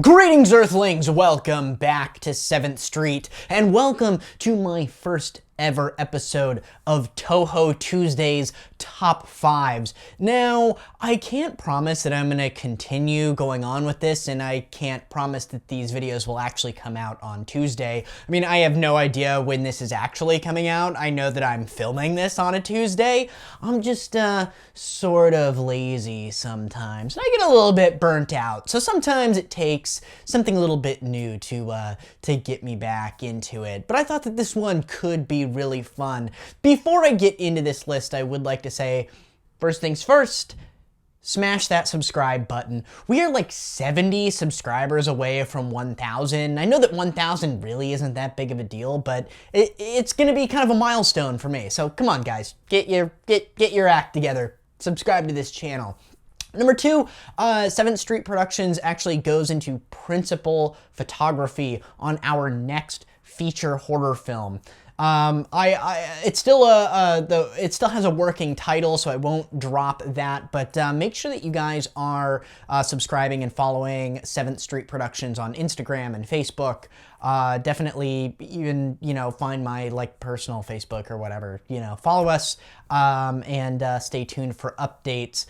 Greetings, Earthlings! Welcome back to 7th Street, and welcome to my first ever episode of TOHO Tuesday's Top 5s. Now, I can't promise that I'm going to continue going on with this, and I can't promise that these videos will actually come out on Tuesday. I mean, I have no idea when this is actually coming out. I know that I'm filming this on a Tuesday. I'm just, sort of lazy sometimes. I get a little bit burnt out, so sometimes it takes something a little bit new to get me back into it. But I thought that this one could be really fun. Before I get into this list, I would like to say, first things first, smash that subscribe button. We are like 70 subscribers away from 1,000. I know that 1,000 really isn't that big of a deal, but it's gonna be kind of a milestone for me. So come on, guys, get your act together. Subscribe to this channel. Number 2, 7th Street Productions actually goes into principal photography on our next feature horror film. It still has a working title, so I won't drop that, but make sure that you guys are subscribing and following 7th Street Productions on Instagram and Facebook. Definitely even, find my personal Facebook or whatever, follow us, and stay tuned for updates.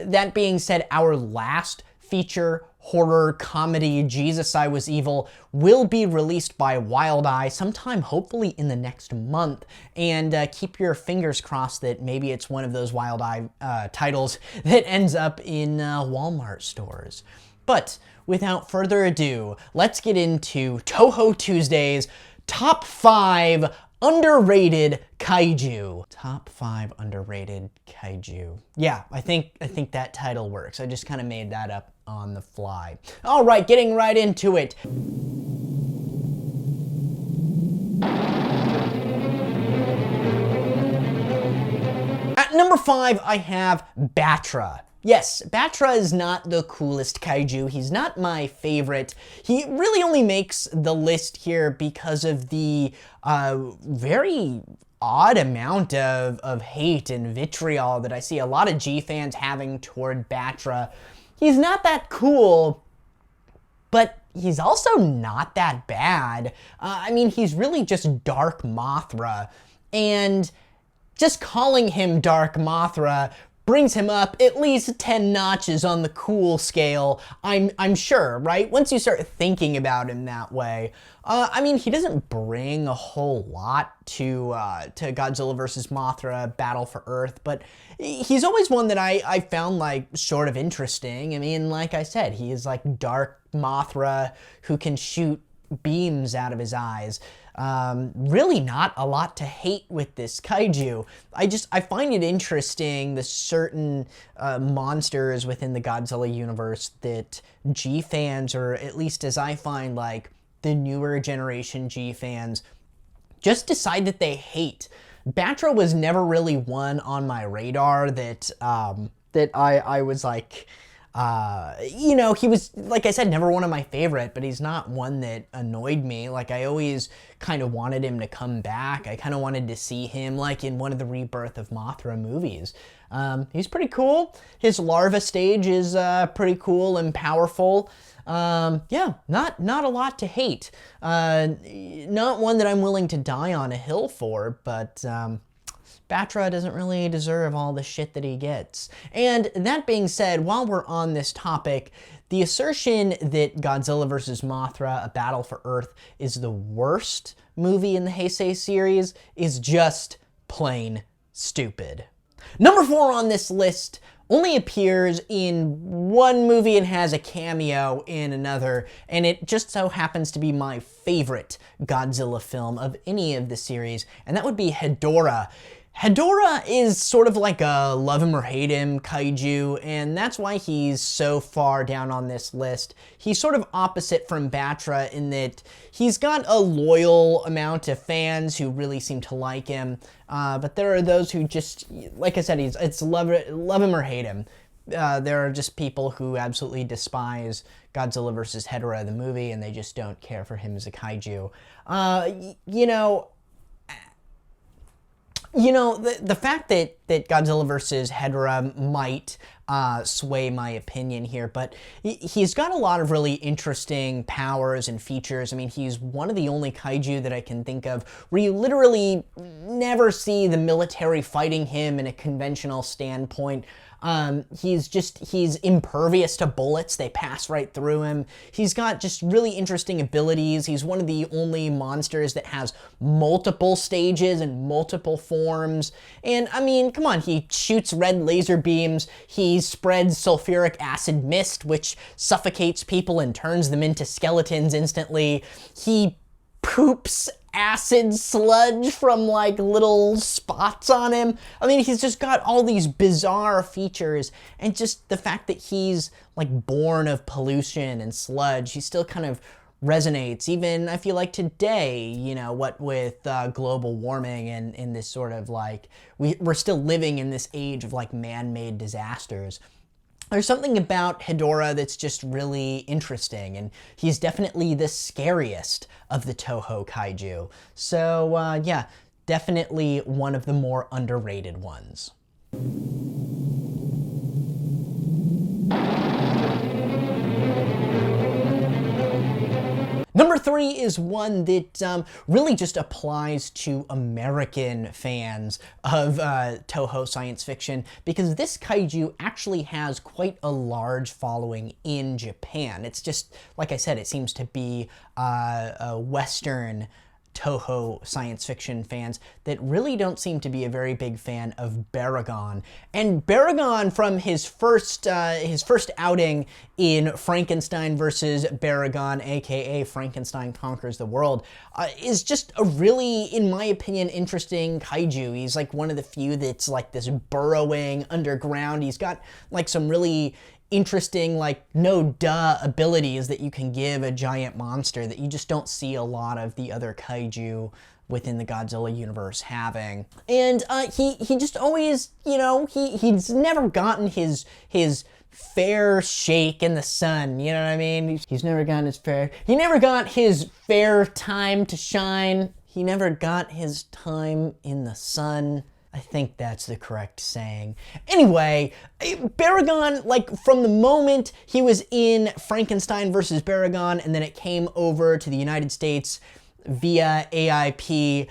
That being said, our last feature horror comedy, Jesus I Was Evil, will be released by Wild Eye sometime hopefully in the next month, and keep your fingers crossed that maybe it's one of those Wild Eye titles that ends up in Walmart stores. But without further ado, let's get into TOHO Tuesday's Top 5 Underrated Kaiju. Top 5 Underrated Kaiju. Yeah, I think that title works. I just kind of made that up on the fly. All right, getting right into it. At number 5, I have Batra. Yes, Batra is not the coolest kaiju. He's not my favorite. He really only makes the list here because of the very odd amount of hate and vitriol that I see a lot of G fans having toward Batra. He's not that cool, but he's also not that bad. I mean, he's really just Dark Mothra, and just calling him Dark Mothra brings him up at least 10 notches on the cool scale, I'm sure, right? Once you start thinking about him that way. I mean, he doesn't bring a whole lot to Godzilla vs. Mothra Battle for Earth, but he's always one that I found sort of interesting. I mean, like I said, he is like Dark Mothra who can shoot beams out of his eyes. Really not a lot to hate with this kaiju. I find it interesting the certain monsters within the Godzilla universe that G fans, or at least as I find the newer generation G fans, just decide that they hate. Batra was never really one on my radar that I was like, he was, like I said, never one of my favorite, but he's not one that annoyed me. I always kind of wanted him to come back. I kind of wanted to see him in one of the Rebirth of Mothra movies. He's pretty cool. His larva stage is pretty cool and powerful. Yeah, not a lot to hate. Not one that I'm willing to die on a hill for, but Batra doesn't really deserve all the shit that he gets. And that being said, while we're on this topic, the assertion that Godzilla vs. Mothra, A Battle for Earth, is the worst movie in the Heisei series is just plain stupid. Number 4 on this list only appears in one movie and has a cameo in another, and it just so happens to be my favorite Godzilla film of any of the series, and that would be Hedorah. Hedorah is sort of like a love him or hate him kaiju, and that's why he's so far down on this list. He's sort of opposite from Batra in that he's got a loyal amount of fans who really seem to like him, but there are those who just, like I said, it's love him or hate him. There are just people who absolutely despise Godzilla vs. Hedorah, the movie, and they just don't care for him as a kaiju. The fact that Godzilla vs. Hedorah might sway my opinion here, but he's got a lot of really interesting powers and features. I mean, he's one of the only kaiju that I can think of where you literally never see the military fighting him in a conventional standpoint. He's impervious to bullets. They pass right through him. He's got just really interesting abilities. He's one of the only monsters that has multiple stages and multiple forms. And I mean, come on, he shoots red laser beams. He spreads sulfuric acid mist, which suffocates people and turns them into skeletons instantly. He poops acid sludge from like little spots on him. I mean, he's just got all these bizarre features, and just the fact that he's like born of pollution and sludge, he still kind of resonates. Even I feel like today, you know, what with global warming and in this sort of like, we're still living in this age of like man-made disasters. There's something about Hedorah that's just really interesting, and he's definitely the scariest of the Toho kaiju. So yeah, definitely one of the more underrated ones. Number 3 is one that really just applies to American fans of Toho science fiction, because this kaiju actually has quite a large following in Japan. It's just, like I said, it seems to be a Western Toho science fiction fans that really don't seem to be a very big fan of Barragan. And Barragan, from his first outing in Frankenstein versus Barragan, aka Frankenstein Conquers the World, is just a really, in my opinion, interesting kaiju. He's like one of the few that's like this burrowing underground. He's got like some really interesting, like, no-duh abilities that you can give a giant monster that you just don't see a lot of the other kaiju within the Godzilla universe having. And he just always, you know, he's never gotten his fair shake in the sun, you know what I mean? He's never gotten he never got his fair time to shine. He never got his time in the sun. I think that's the correct saying. Anyway, Barragan, like from the moment he was in Frankenstein versus Barragan, and then it came over to the United States via AIP,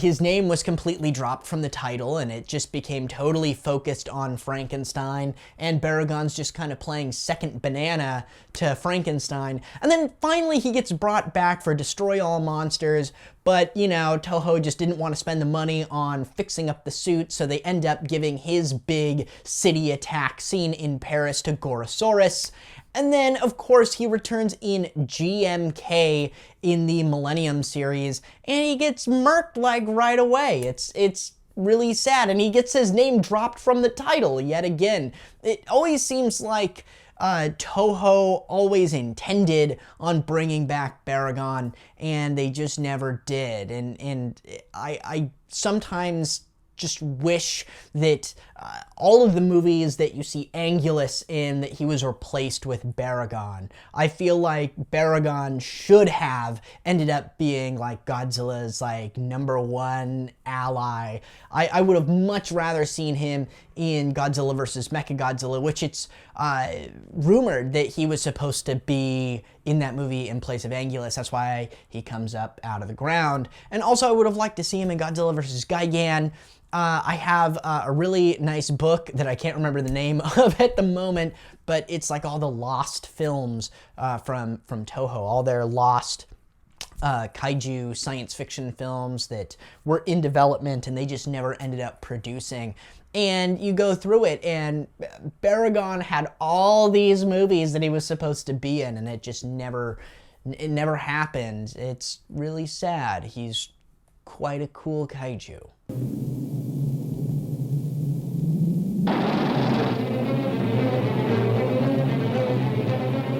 his name was completely dropped from the title, and it just became totally focused on Frankenstein, and Barragan's just kind of playing second banana to Frankenstein. And then finally he gets brought back for Destroy All Monsters, but, you know, Toho just didn't want to spend the money on fixing up the suit, so they end up giving his big city attack scene in Paris to Gorosaurus. And then, of course, he returns in GMK in the Millennium series, and he gets murked like right away. It's really sad, and he gets his name dropped from the title yet again. It always seems like Toho always intended on bringing back Barragan, and they just never did. And I sometimes just wish that all of the movies that you see Angulus in, that he was replaced with Barragan. I feel like Barragan should have ended up being like Godzilla's like #1 ally. I would have much rather seen him in Godzilla vs. Mechagodzilla, which it's rumored that he was supposed to be in that movie in place of Angulus. That's why he comes up out of the ground. And also I would have liked to see him in Godzilla vs. Gigan. I have a really nice book that I can't remember the name of at the moment, but it's like all the lost films from Toho, all their lost kaiju science fiction films that were in development and they just never ended up producing. And you go through it, and Barragan had all these movies that he was supposed to be in, and it never happened. It's really sad. He's quite a cool kaiju.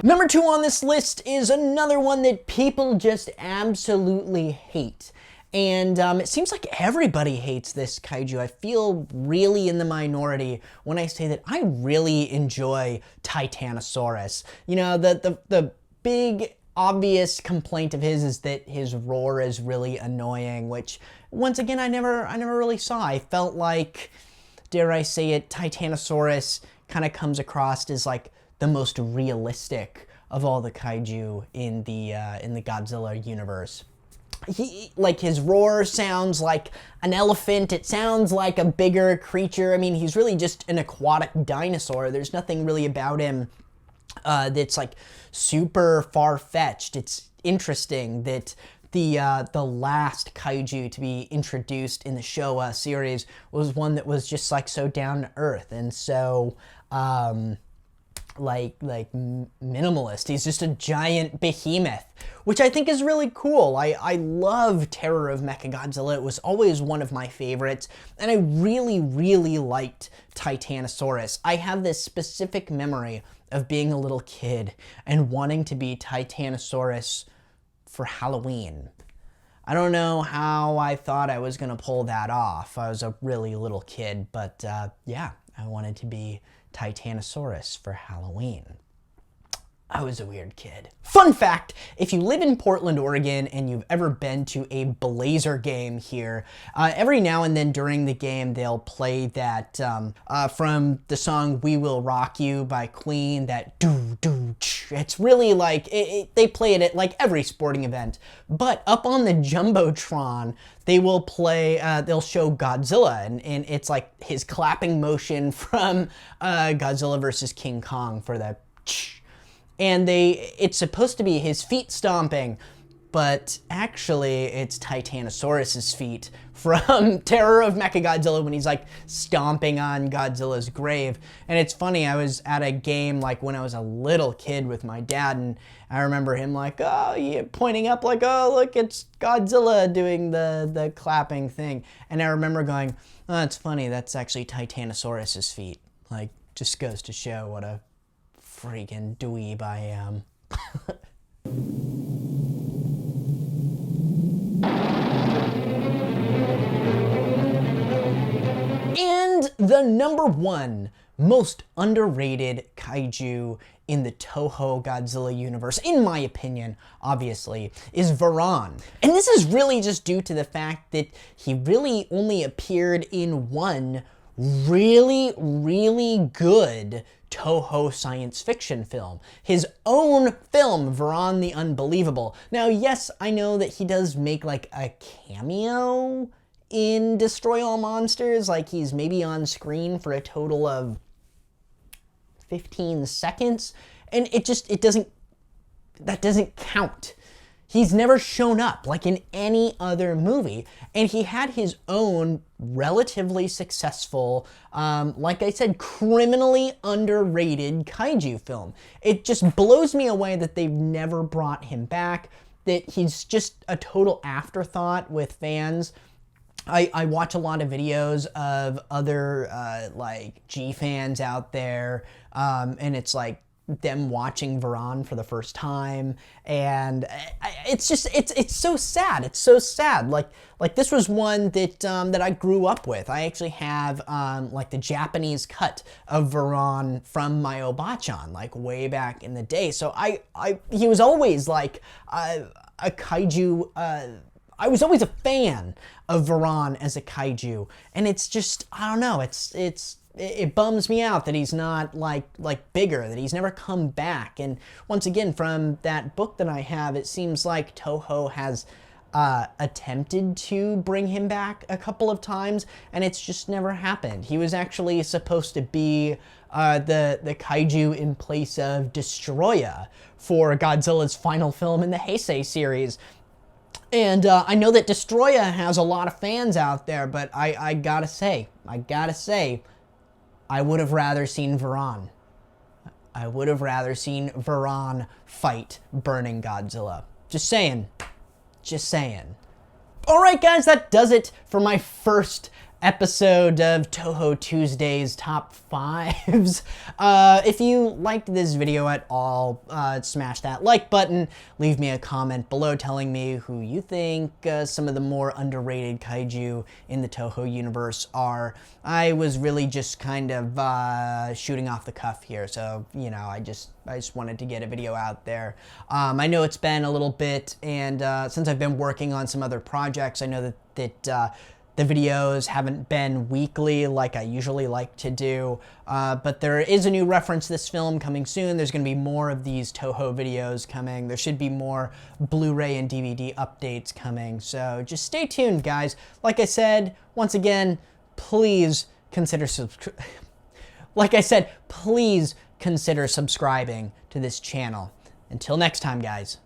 Number 2 on this list is another one that people just absolutely hate. And it seems like everybody hates this kaiju. I feel really in the minority when I say that I really enjoy Titanosaurus. You know, the big obvious complaint of his is that his roar is really annoying, which once again I never really saw. I felt like, dare I say it, Titanosaurus kind of comes across as like the most realistic of all the kaiju in the Godzilla universe. Like his roar sounds like an elephant. It sounds like a bigger creature. I mean, he's really just an aquatic dinosaur. There's nothing really about him that's like super far-fetched. It's interesting that the last kaiju to be introduced in the Showa series was one that was just like so down to earth and so like minimalist. He's just a giant behemoth, which I think is really cool. I love Terror of Mechagodzilla. It was always one of my favorites, and I really, really liked Titanosaurus. I have this specific memory of being a little kid and wanting to be Titanosaurus for Halloween. I don't know how I thought I was gonna pull that off. I was a really little kid, but yeah, I wanted to be Titanosaurus for Halloween. I was a weird kid. Fun fact, if you live in Portland, Oregon, and you've ever been to a Blazer game here, every now and then during the game, they'll play that from the song We Will Rock You by Queen, that doo-doo-ch. It's really like, they play it at like every sporting event. But up on the Jumbotron, they will play, they'll show Godzilla, and it's like his clapping motion from Godzilla versus King Kong for the ch. And it's supposed to be his feet stomping, but actually it's Titanosaurus's feet from Terror of Mechagodzilla when he's like stomping on Godzilla's grave. And it's funny, I was at a game like when I was a little kid with my dad, and I remember him like, oh, yeah, pointing up like, oh, look, it's Godzilla doing the clapping thing. And I remember going, oh, that's funny, that's actually Titanosaurus's feet. Like, just goes to show what a freaking dweeb I am. And the number one most underrated kaiju in the Toho Godzilla universe, in my opinion, obviously, is Veron. And this is really just due to the fact that he really only appeared in one really, really good Toho science fiction film. His own film, Veron the Unbelievable. Now, yes, I know that he does make like a cameo in Destroy All Monsters, like he's maybe on screen for a total of 15 seconds, and that doesn't count. He's never shown up like in any other movie, and he had his own relatively successful, like I said, criminally underrated kaiju film. It just blows me away that they've never brought him back, that he's just a total afterthought with fans. I watch a lot of videos of other like G fans out there, and it's like them watching Veron for the first time, and it's just it's so sad. It's so sad. Like this was one that that I grew up with. I actually have like the Japanese cut of Veron from my Obachan, like way back in the day. So he was always like a kaiju. I was always a fan of Veron as a kaiju, and it's just, I don't know, it bums me out that he's not like bigger, that he's never come back. And once again, from that book that I have, it seems like Toho has attempted to bring him back a couple of times, and it's just never happened. He was actually supposed to be the kaiju in place of Destroya for Godzilla's final film in the Heisei series. And I know that Destroya has a lot of fans out there, but I gotta say, I would have rather seen Veron. I would have rather seen Veron fight Burning Godzilla. Just saying. Just saying. Alright guys, that does it for my first episode of Toho Tuesday's Top 5s. If you liked this video at all, smash that like button, leave me a comment below telling me who you think some of the more underrated kaiju in the Toho universe are. I was really just kind of shooting off the cuff here, so, you know, I just wanted to get a video out there. I know it's been a little bit, and since I've been working on some other projects, I know that The videos haven't been weekly like I usually like to do, but there is a new reference to this film coming soon. There's going to be more of these TOHO videos coming. There should be more Blu-ray and DVD updates coming, so just stay tuned, guys. Like I said, once again, please consider please consider subscribing to this channel. Until next time, guys.